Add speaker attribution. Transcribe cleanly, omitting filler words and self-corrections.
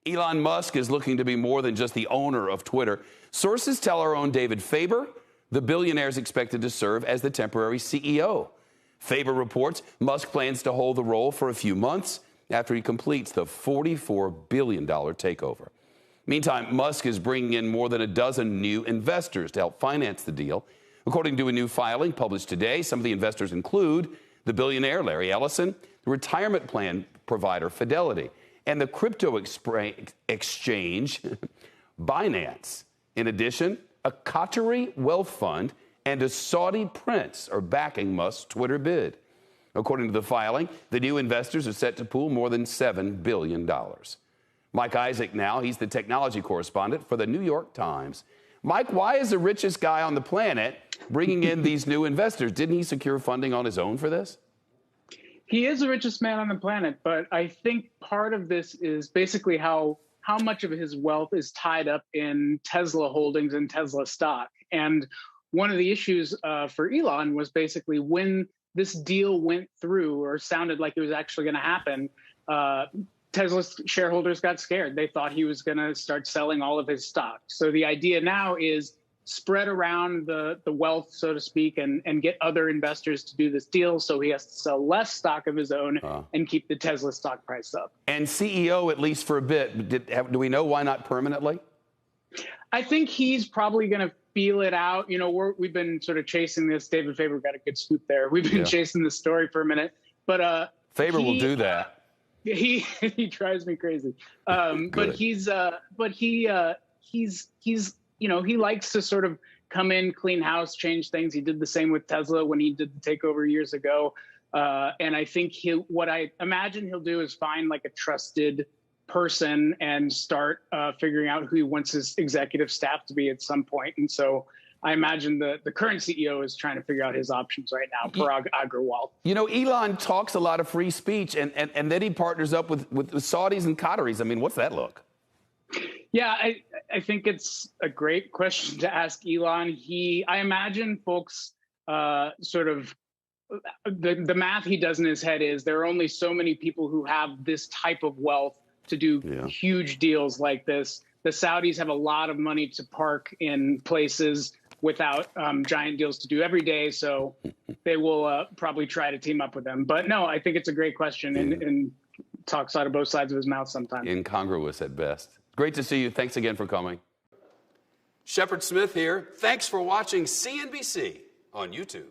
Speaker 1: Elon Musk is looking to be more than just the owner of Twitter. Sources tell our own David Faber the billionaire is expected to serve as the temporary CEO. Faber reports Musk plans to hold the role for a few months after he completes the $44 billion takeover. Meantime, Musk is bringing in more than a dozen new investors to help finance the deal. According to a new filing published today, some of the investors include the billionaire Larry Ellison, the retirement plan provider Fidelity, and the crypto exchange Binance. In addition, a Qatari wealth fund and a Saudi prince are backing Musk's Twitter bid. According to the filing, the new investors are set to pool more than $7 billion. Mike Isaac now, he's the technology correspondent for the New York Times. Mike, why is the richest guy on the planet bringing in these new investors? Didn't he secure funding on his own for this?
Speaker 2: He is the richest man on the planet, but I think part of this is basically how much of his wealth is tied up in Tesla holdings and Tesla stock. And one of the issues for Elon was basically when this deal went through or sounded like it was actually going to happen, Tesla's shareholders got scared. They thought he was going to start selling all of his stock. So the idea now is spread around the wealth, so to speak, and get other investors to do this deal so he has to sell less stock of his own and keep the Tesla stock price up.
Speaker 1: And CEO, at least for a bit, do we know why not permanently?
Speaker 2: I think he's probably going to feel it out. You know, we've been sort of chasing this. David Faber got a good scoop there. We've been chasing this story for a minute. But
Speaker 1: Faber will do that.
Speaker 2: He drives me crazy. But he's you know, he likes to sort of come in, clean house, change things. He did the same with Tesla when he did the takeover years ago. And I think what I imagine he'll do is find like a trusted person and start figuring out who he wants his executive staff to be at some point. And so I imagine the current CEO is trying to figure out his options right now, Parag Agrawal.
Speaker 1: You know, Elon talks a lot of free speech, and then he partners up with Saudis and Qataris. I mean, what's that look?
Speaker 2: Yeah, I think it's a great question to ask Elon. I imagine folks sort of the math he does in his head is there are only so many people who have this type of wealth to do huge deals like this. The Saudis have a lot of money to park in places without giant deals to do every day, so they will probably try to team up with them. But no, I think it's a great question and talks out of both sides of his mouth sometimes.
Speaker 1: Incongruous at best. Great to see you. Thanks again for coming. Shepard Smith here. Thanks for watching CNBC on YouTube.